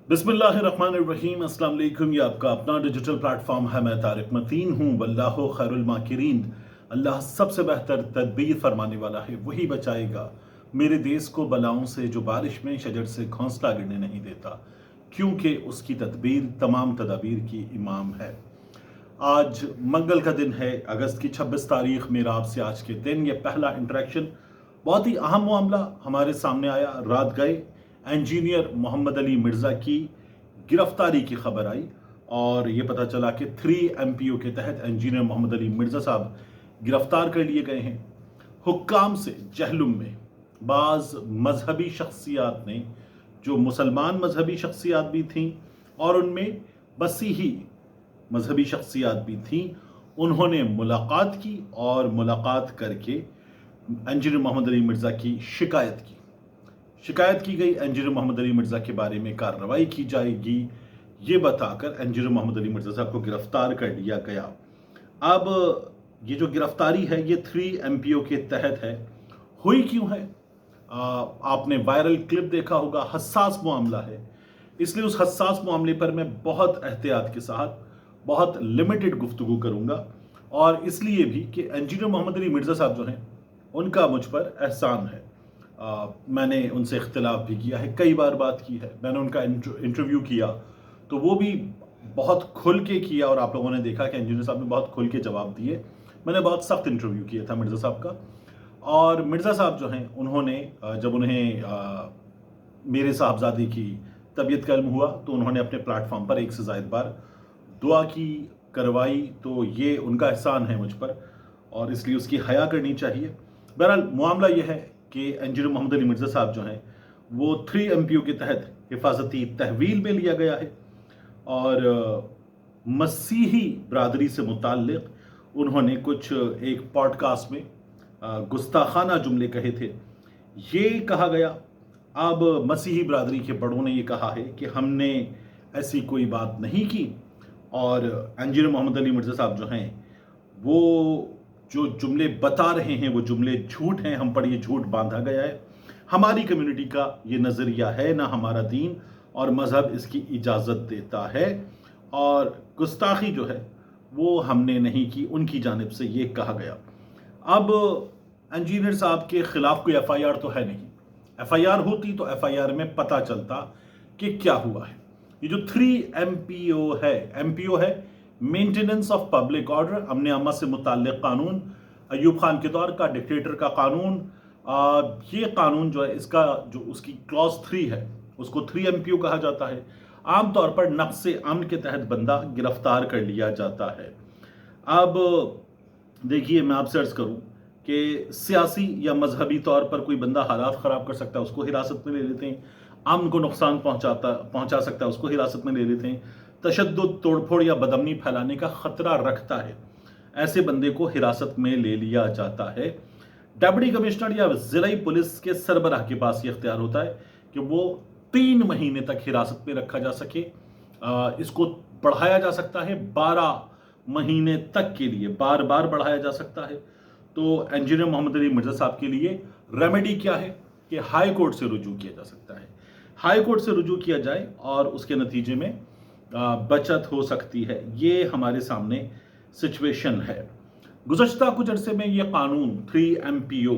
बिस्मिल्लाहिर्रहमानिर्रहीम। अस्सलाम वालेकुम। ये आपका अपना डिजिटल प्लेटफॉर्म है। मैं तारिक मतीन हूँ। वल्लाहु खैरुल माकिरीन। अल्लाह सबसे बेहतर तदबीर फरमाने वाला है, वही बचाएगा मेरे देश को बलाओं से, जो बारिश में शजर से घोंसला गिरने नहीं देता, क्योंकि उसकी तदबीर तमाम तदाबीर की इमाम है। आज मंगल का दिन है, अगस्त की 26 तारीख। मेरा आपसे आज के दिन ये पहला इंटरेक्शन, बहुत ही अहम मामला हमारे सामने आया। रात गए इंजीनियर मोहम्मद अली मिर्ज़ा की गिरफ्तारी की खबर आई और ये पता चला कि 3 MPO के तहत इंजीनियर मोहम्मद अली मिर्ज़ा साहब गिरफ्तार कर लिए गए हैं। हुक्काम से जहलुम में बाज़ मजहबी शख्सियात ने, जो मुसलमान मजहबी शख्सियात भी थीं और उनमें मसीही मजहबी शख्सियात भी थीं, उन्होंने मुलाकात की और मुलाकात करके इंजीनियर मोहम्मद अली मिर्ज़ा की शिकायत की गई। इंजीनियर मोहम्मद अली मिर्ज़ा के बारे में कार्रवाई की जाएगी, ये बताकर इंजीनियर मोहम्मद अली मिर्ज़ा साहब को गिरफ्तार कर लिया गया। अब ये जो गिरफ्तारी है ये 3 MPO के तहत है। हुई क्यों है? आपने वायरल क्लिप देखा होगा। हसास मामला है, इसलिए उस हसास मामले पर मैं बहुत एहतियात के साथ बहुत लिमिटेड गुफ्तगू करूंगा, और इसलिए भी कि इंजीनियर मोहम्मद अली मिर्ज़ा साहब जो हैं उनका मुझ पर एहसान है। मैंने उनसे इख्तिलाफ भी किया है, कई बार बात की है। मैंने उनका इंटरव्यू किया तो वो भी बहुत खुल के किया, और आप लोगों ने देखा कि इंजीनियर साहब ने बहुत खुल के जवाब दिए। मैंने बहुत सख्त इंटरव्यू किया था मिर्ज़ा साहब का। और मिर्ज़ा साहब जो हैं उन्होंने जब उन्हें मेरे साहबजादे की तबीयत का इल्म हुआ तो उन्होंने अपने प्लेटफॉर्म पर एक से ज़ायद बार दुआ की, करवाई। तो ये उनका एहसान है मुझ पर, और इसलिए उसकी हया करनी चाहिए। बहरहाल मामला ये है कि इंजीनियर मोहम्मद अली मिर्ज़ा साहब जो हैं वो 3 MPO के तहत हिफाजती तहवील में लिया गया है, और मसीही बरादरी से मुताल्लिक़ उन्होंने कुछ एक पॉडकास्ट में गुस्ताखाना जुमले कहे थे। ये कहा गया, अब मसीही बरादरी के बड़ों ने ये कहा है कि हमने ऐसी कोई बात नहीं की, और इंजीनियर मोहम्मद अली मिर्ज़ा साहब जो हैं वो जो जुमले बता रहे हैं वो जुमले झूठ हैं, हम पर ये झूठ बांधा गया है। हमारी कम्युनिटी का ये नज़रिया है, ना हमारा दीन और मज़हब इसकी इजाज़त देता है, और गुस्ताखी जो है वो हमने नहीं की, उनकी जानिब से ये कहा गया। अब इंजीनियर साहब के ख़िलाफ़ कोई FIR तो है नहीं। FIR होती तो FIR में पता चलता कि क्या हुआ है। ये जो 3 MPO है मेंटेनेंस ऑफ पब्लिक ऑर्डर, अमन अमा से मुताल्लिक़ कानून, अयूब खान के दौर का डिक्टेटर का कानून। ये कानून जो है, इसका जो उसकी क्लॉज 3 है उसको 3 MPO कहा जाता है। आमतौर पर नफ्स अमन के तहत बंदा गिरफ्तार कर लिया जाता है। अब देखिए, मैं आपसे अर्ज़ करूं कि सियासी या मजहबी तौर पर कोई बंदा हालात ख़राब कर सकता है, उसको हिरासत में ले लेते हैं। अमन को नुकसान पहुंचा सकता है, उसको हिरासत में ले लेते हैं। तशद्दुद, तोड़फोड़ या बदअमनी फैलाने का खतरा रखता है, ऐसे बंदे को हिरासत में ले लिया जाता है। डिप्टी कमिश्नर या जिला पुलिस के सरबराह के पास ये इख्तियार होता है कि वो 3 महीने तक हिरासत में रखा जा सके। इसको बढ़ाया जा सकता है 12 महीने तक के लिए, बार बार बढ़ाया जा सकता है। तो इंजीनियर मोहम्मद अली मिर्ज़ा साहब के लिए रेमेडी क्या है कि हाई कोर्ट से रुजू किया जा सकता है। हाई कोर्ट से रुजू किया जाए और उसके नतीजे में बचत हो सकती है। ये हमारे सामने सिचुएशन है। गुज़श्ता कुछ अरसे में ये कानून 3 MPO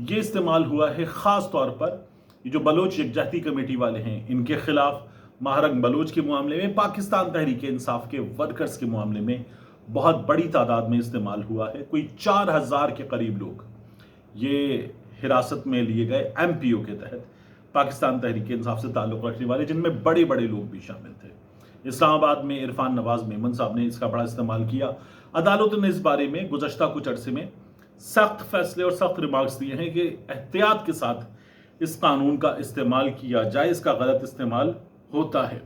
ये इस्तेमाल हुआ है, ख़ास तौर पर ये जो बलोच यकजहती कमेटी वाले हैं इनके खिलाफ, महारंग बलोच के मामले में, पाकिस्तान तहरीक इंसाफ के वर्कर्स के मामले में बहुत बड़ी तादाद में इस्तेमाल हुआ है। कोई 4000 के करीब लोग ये हिरासत में लिए गए MPO के तहत, पाकिस्तान तहरीक इंसाफ से ताल्लुक़ रखने वाले, जिनमें बड़े बड़े लोग भी शामिल थे। इस्लामाबाद में इरफान नवाज मेमन साहब ने इसका बड़ा इस्तेमाल किया। अदालतों ने इस बारे में गुज़श्ता कुछ अरसे में सख्त फैसले और सख्त रिमार्क्स दिए हैं कि एहतियात के साथ इस कानून का इस्तेमाल किया जाए, इसका गलत इस्तेमाल होता है।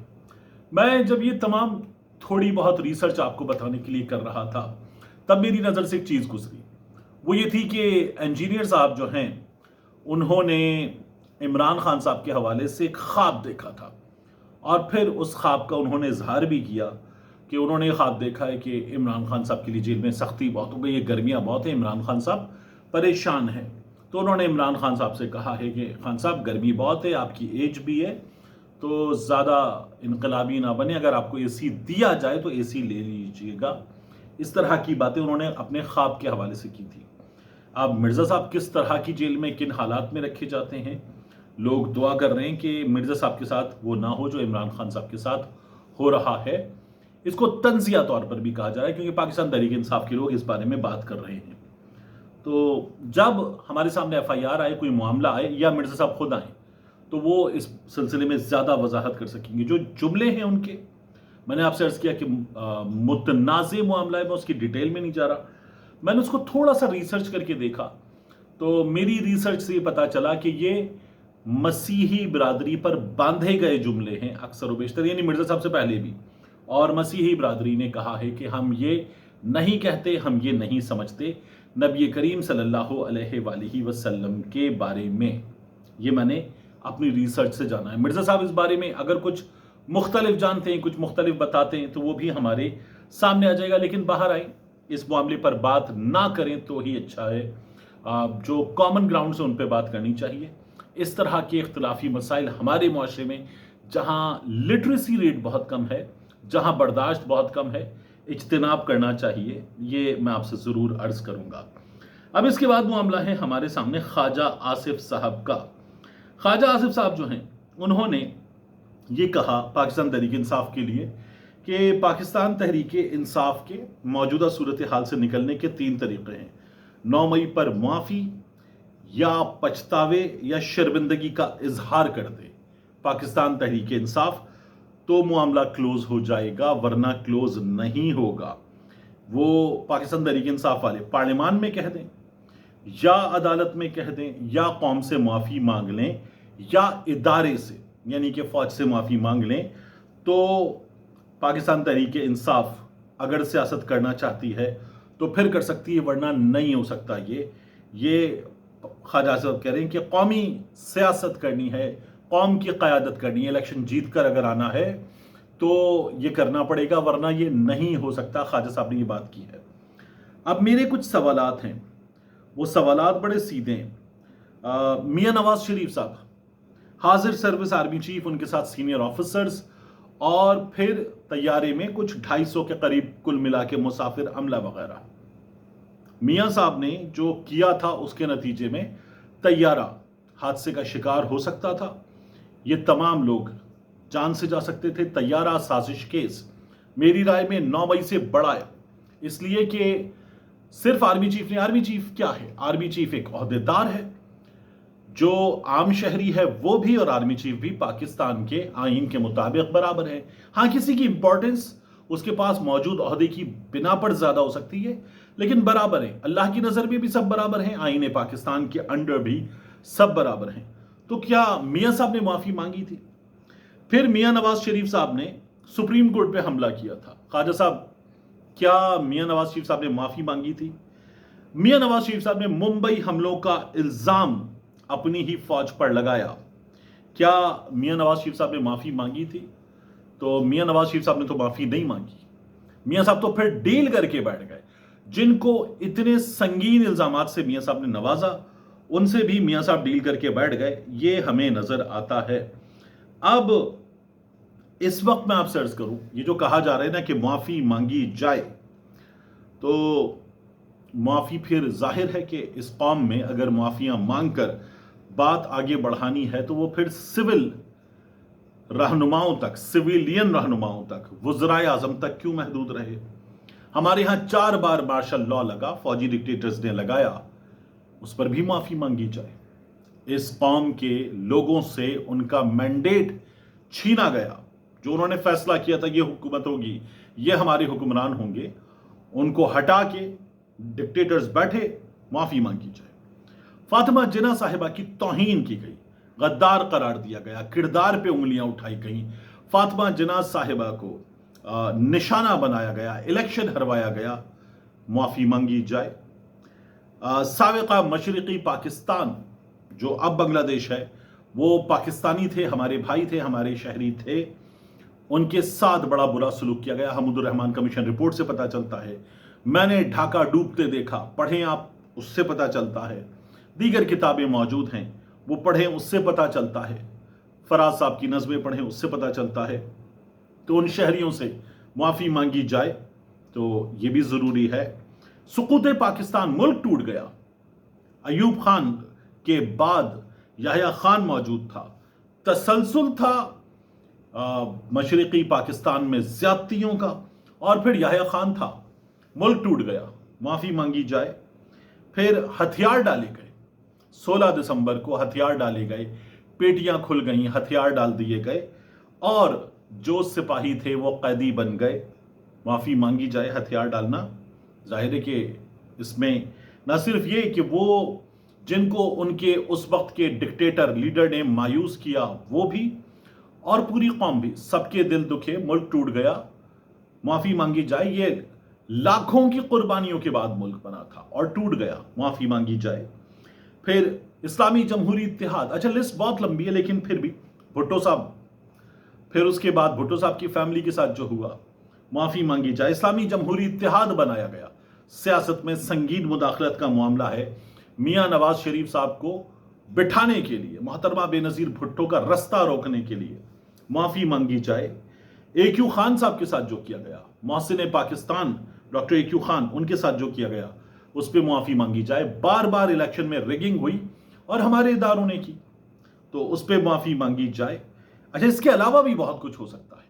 मैं जब ये तमाम थोड़ी बहुत रिसर्च आपको बताने के लिए कर रहा था, तब मेरी नज़र से एक चीज़ गुजरी। वो ये थी कि इंजीनियर साहब जो हैं उन्होंने इमरान खान साहब के हवाले से एक ख्वाब देखा था, और फिर उस ख्वाब का उन्होंने इजहार भी किया कि उन्होंने ख्वाब देखा है कि इमरान खान साहब के लिए जेल में सख्ती बहुत हो गई है, गर्मियाँ बहुत हैं, इमरान खान साहब परेशान हैं। तो उन्होंने इमरान खान साहब से कहा है कि खान साहब गर्मी बहुत है, आपकी एज भी है, तो ज़्यादा इनकलाबी ना बने, अगर आपको एसी दिया जाए तो एसी ले लीजिएगा। इस तरह की बातें उन्होंने अपने ख्वाब के हवाले से की थी। अब मिर्ज़ा साहब किस तरह की जेल में किन हालात में रखे जाते हैं, लोग दुआ कर रहे हैं कि मिर्ज़ा साहब के साथ वो ना हो जो इमरान खान साहब के साथ हो रहा है। इसको तंज़िया तौर पर भी कहा जा रहा है क्योंकि पाकिस्तान तहरीक इंसाफ के लोग इस बारे में बात कर रहे हैं। तो जब हमारे सामने एफआईआर आए, कोई मामला आए या मिर्ज़ा साहब खुद आए, तो वो इस सिलसिले में ज़्यादा वजाहत कर सकेंगे। जो जुमले हैं उनके, मैंने आपसे अर्ज़ किया कि मुतनाज़े मामला है, मैं उसकी डिटेल में नहीं जा रहा। मैंने उसको थोड़ा सा रिसर्च करके देखा तो मेरी रिसर्च से ये पता चला कि ये मसीही बिरादरी पर बांधे गए जुमले हैं अक्सर व बेशतर, यानी मिर्ज़ा साहब से पहले भी। और मसीही बिरादरी ने कहा है कि हम ये नहीं कहते, हम ये नहीं समझते नबी करीम सल्लल्लाहु अलैहि वसल्लम के बारे में। ये मैंने अपनी रिसर्च से जाना है। मिर्ज़ा साहब इस बारे में अगर कुछ मुख्तलिफ जानते हैं, कुछ मुख्तलिफ बताते हैं, तो वो भी हमारे सामने आ जाएगा। लेकिन बाहर आए, इस मामले पर बात ना करें तो ही अच्छा है। जो कॉमन ग्राउंड से उन पर बात करनी चाहिए। इस तरह के इख्तलाफी मसाइल हमारे मुआशरे में, जहाँ लिटरेसी रेट बहुत कम है, जहाँ बर्दाश्त बहुत कम है, इज्तिनाब करना चाहिए। ये मैं आपसे ज़रूर अर्ज़ करूँगा। अब इसके बाद मामला है हमारे सामने ख्वाजा आसिफ साहब का। ख्वाजा आसिफ साहब जो हैं, उन्होंने ये कहा पाकिस्तान तहरीक इंसाफ के लिए कि पाकिस्तान तहरीक इंसाफ के मौजूदा सूरत हाल से निकलने के 3 तरीक़े हैं। 9 मई पर मुआफ़ी, या पछतावे या शर्मिंदगी का इजहार कर दे पाकिस्तान तहरीक इंसाफ, तो मामला क्लोज हो जाएगा, वरना क्लोज नहीं होगा। वो पाकिस्तान तहरीक इंसाफ वाले पार्लियामान में कह दें, या अदालत में कह दें, या कौम से माफ़ी मांग लें, या इदारे से यानी कि फ़ौज से माफ़ी मांग लें, तो पाकिस्तान तहरीक इंसाफ अगर सियासत करना चाहती है तो फिर कर सकती है, वरना नहीं हो सकता। ये ख्वाजा साहब कह रहे हैं कि कौमी सियासत करनी है, कौम की क़यादत करनी है, इलेक्शन जीत कर अगर आना है तो ये करना पड़ेगा, वरना ये नहीं हो सकता। ख्वाजा साहब ने ये बात की है। अब मेरे कुछ सवालात हैं, वो सवालात बड़े सीधे हैं। मियां नवाज शरीफ साहब, हाजिर सर्विस आर्मी चीफ, उनके साथ सीनियर ऑफिसर्स, और फिर तैयारे में कुछ 250 के करीब कुल मिला के मुसाफिर अमला वगैरह। मियां साहब ने जो किया था उसके नतीजे में तैयारा हादसे का शिकार हो सकता था। ये तमाम लोग जान से जा सकते थे। तैयारा साजिश केस मेरी राय में 9 मई से बड़ा है, इसलिए कि सिर्फ आर्मी चीफ ने, आर्मी चीफ क्या है, आर्मी चीफ एक ओहदेदार है, जो आम शहरी है वो भी, और आर्मी चीफ भी पाकिस्तान के आईन के मुताबिक बराबर है। हाँ, किसी की इंपॉर्टेंस उसके पास मौजूद ओहदे की बिना पर ज्यादा हो सकती है, लेकिन बराबर है। अल्लाह की नजर में भी सब बराबर हैं, आईन पाकिस्तान के अंडर भी सब बराबर हैं। तो क्या मियां साहब ने माफी मांगी थी? फिर मियां नवाज शरीफ साहब ने सुप्रीम कोर्ट पे हमला किया था। ख्वाजा साहब, क्या मियां नवाज शरीफ साहब ने माफी मांगी थी? मियां नवाज शरीफ साहब ने मुंबई हमलों का इल्जाम अपनी ही फौज पर लगाया। क्या मियां नवाज शरीफ साहब ने माफी मांगी थी? तो मियां नवाज शरीफ साहब ने तो माफी नहीं मांगी। मियां साहब तो फिर डील करके बैठ गए। जिनको इतने संगीन इल्जामात से मियां साहब ने नवाजा, उनसे भी मियां साहब डील करके बैठ गए। ये हमें नजर आता है। अब इस वक्त मैं आपसे अर्ज करूं, ये जो कहा जा रहा है ना कि माफी मांगी जाए, तो माफी फिर जाहिर है कि इस कौम में अगर माफियां मांगकर बात आगे बढ़ानी है तो वो फिर सिविल रहनुमाओं तक, सिविलियन रहनुमाओं तक, वज़राए आज़म तक क्यों महदूद रहे? हमारे यहां 4 बार मार्शल लॉ लगा, फौजी डिक्टेटर्स ने लगाया, उस पर भी माफी मांगी जाए। इस कौम के लोगों से उनका मैंडेट छीना गया। जो उन्होंने फैसला किया था ये हुकूमत होगी, ये हमारे हुक्मरान होंगे, उनको हटा के डिक्टेटर्स बैठे, माफी मांगी जाए। फातिमा जिन्ना साहिबा की तौहीन की गई, गद्दार करार दिया गया, किरदार पे उंगलियां उठाई गई। फातिमा जिन्ना साहिबा को निशाना बनाया गया, इलेक्शन हरवाया गया, माफी मांगी जाए। साबिका मशरिकी पाकिस्तान जो अब बांग्लादेश है, वो पाकिस्तानी थे, हमारे भाई थे, हमारे शहरी थे, उनके साथ बड़ा बुरा सलूक किया गया। हमूदुर रहमान कमीशन रिपोर्ट से पता चलता है। मैंने ढाका डूबते देखा, पढ़ें आप, उससे पता चलता है। दीगर किताबें मौजूद हैं, वो पढ़ें, उससे पता चलता है। फराज साहब की नज़में पढ़ें, उससे पता चलता है। तो उन शहरियों से माफ़ी मांगी जाए, तो ये भी ज़रूरी है। सुकूत पाकिस्तान, मुल्क टूट गया। अयूब खान के बाद याह्या खान मौजूद था, तसलसल था मशरक़ी पाकिस्तान में ज़्यादतियों का, और फिर याह्या खान था, मुल्क टूट गया, माफ़ी मांगी जाए। फिर हथियार डाले गए, 16 दिसंबर को हथियार डाले गए, पेटियां खुल गईं, हथियार डाल दिए गए, और जो सिपाही थे वो कैदी बन गए, माफ़ी मांगी जाए। हथियार डालना जाहिर है कि इसमें न सिर्फ ये कि वो जिनको उनके उस वक्त के डिक्टेटर लीडर ने मायूस किया वो भी, और पूरी कौम भी, सबके दिल दुखे, मुल्क टूट गया, माफ़ी मांगी जाए। ये लाखों की कुर्बानियों के बाद मुल्क बना था और टूट गया, माफ़ी मांगी जाए। फिर इस्लामी जमहूरी इत्तेहाद, अच्छा लिस्ट बहुत लंबी है लेकिन फिर भी भुट्टो साहब, फिर उसके बाद भुट्टो साहब की फैमिली के साथ जो हुआ, माफ़ी मांगी जाए। इस्लामी जमहूरी इत्तेहाद बनाया गया, सियासत में संगीन मुदाखलत का मामला है, मियाँ नवाज शरीफ साहब को बिठाने के लिए, मोहतरमा बेनज़ीर भुट्टो का रास्ता रोकने के लिए माफ़ी मांगी जाए। AQ खान साहब के साथ जो किया गया, मोहसिन पाकिस्तान डॉक्टर AQ खान, उनके साथ जो किया गया उस पर माफ़ी मांगी जाए। बार बार इलेक्शन में रिगिंग हुई और हमारे इदारों ने की, तो उस पर माफ़ी मांगी जाए। अच्छा, इसके अलावा भी बहुत कुछ हो सकता है,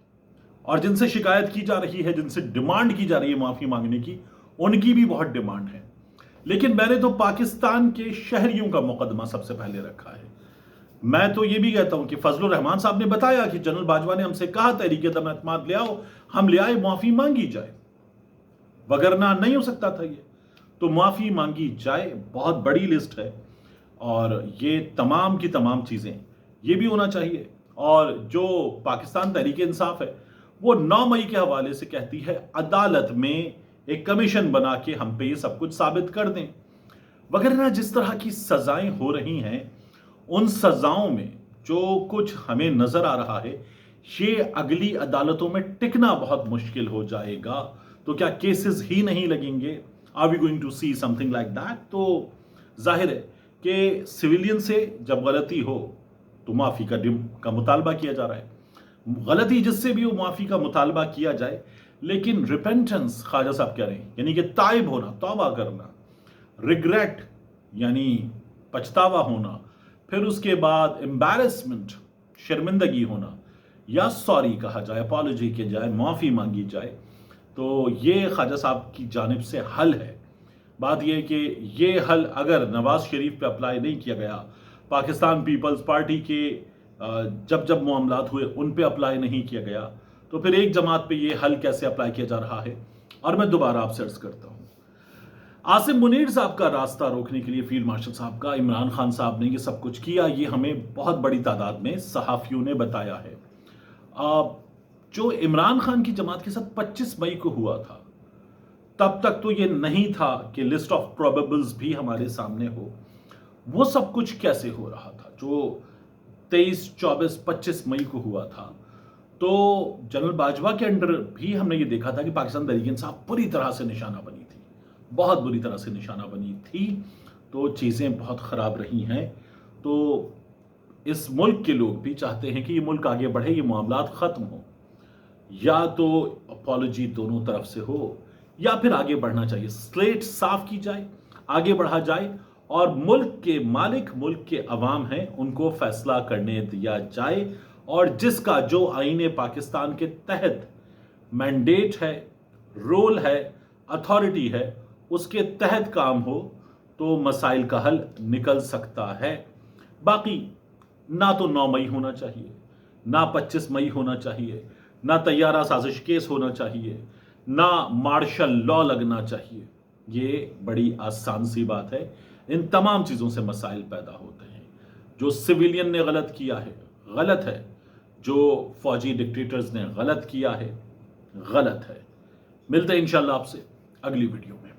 और जिनसे शिकायत की जा रही है, जिनसे डिमांड की जा रही है माफ़ी मांगने की, उनकी भी बहुत डिमांड है। लेकिन मैंने तो पाकिस्तान के शहरियों का मुकदमा सबसे पहले रखा है। मैं तो ये भी कहता हूं कि फजलुर रहमान साहब ने बताया कि जनरल बाजवा ने हमसे कहा तहरीक-ए-दम-ए-एतमाद ले आओ, हम ले आए, माफ़ी मांगी जाए, वगरना नहीं हो सकता था ये। तो माफ़ी मांगी जाए, बहुत बड़ी लिस्ट है, और ये तमाम की तमाम चीज़ें ये भी होना चाहिए। और जो पाकिस्तान तहरीक इंसाफ है वो 9 मई के हवाले से कहती है अदालत में एक कमीशन बना के हम पे ये सब कुछ साबित कर दें, वगरना जिस तरह की सजाएं हो रही हैं, उन सजाओं में जो कुछ हमें नजर आ रहा है, ये अगली अदालतों में टिकना बहुत मुश्किल हो जाएगा। तो क्या केसेस ही नहीं लगेंगे? Are we going to see something like that? तो जाहिर है कि सिविलियन से जब गलती हो तो माफ़ी का मुतालबा किया जा रहा है, गलती जिससे भी हो माफ़ी का मुतालबा किया जाए, लेकिन रिपेंटेंस, ख्वाजा साहब कह रहे हैं, यानी कि ताइब होना, तौबा करना, रिग्रेट यानी पछतावा होना, फिर उसके बाद एम्बैरेसमेंट, शर्मिंदगी होना, या सॉरी कहा जाए, अपॉलॉजी की जाए, माफ़ी मांगी जाए, तो ये ख्वाजा साहब की जानिब से हल है। बात यह कि ये हल अगर नवाज शरीफ पे अप्लाई नहीं किया गया, पाकिस्तान पीपल्स पार्टी के जब जब मामलात हुए उन पे अप्लाई नहीं किया गया, तो फिर एक जमात पे ये हल कैसे अप्लाई किया जा रहा है? और मैं दोबारा आपसे अर्ज करता हूँ, आसिम मुनीर साहब का रास्ता रोकने के लिए फील्ड मार्शल साहब का, इमरान खान साहब ने ये सब कुछ किया, ये हमें बहुत बड़ी तादाद में सहाफ़ियों ने बताया है। जो इमरान खान की जमात के साथ 25 मई को हुआ था, तब तक तो ये नहीं था कि लिस्ट ऑफ प्रोबेबल्स भी हमारे सामने हो। वो सब कुछ कैसे हो रहा था जो 23, 24, 25 मई को हुआ था? तो जनरल बाजवा के अंडर भी हमने ये देखा था कि पाकिस्तान तहरीक इंसाफ पूरी तरह से निशाना बनी थी, बहुत बुरी तरह से निशाना बनी थी। तो चीज़ें बहुत ख़राब रही हैं। तो इस मुल्क के लोग भी चाहते हैं कि ये मुल्क आगे बढ़े, ये मामलात ख़त्म हो, या तो अपॉलॉजी दोनों तरफ से हो या फिर आगे बढ़ना चाहिए, स्लेट साफ की जाए, आगे बढ़ा जाए, और मुल्क के मालिक, मुल्क के अवाम हैं, उनको फैसला करने दिया जाए, और जिसका जो आईने पाकिस्तान के तहत मैंडेट है, रोल है, अथॉरिटी है, उसके तहत काम हो तो मसाइल का हल निकल सकता है। बाकी ना तो 9 मई होना चाहिए, ना 25 मई होना चाहिए, ना तैयारा साजिश केस होना चाहिए, ना मार्शल लॉ लगना चाहिए। ये बड़ी आसान सी बात है। इन तमाम चीज़ों से मसाइल पैदा होते हैं। जो सिविलियन ने गलत किया है गलत है, जो फौजी डिक्टेटर्स ने गलत किया है गलत है। मिलते हैं इंशाल्लाह आपसे अगली वीडियो में।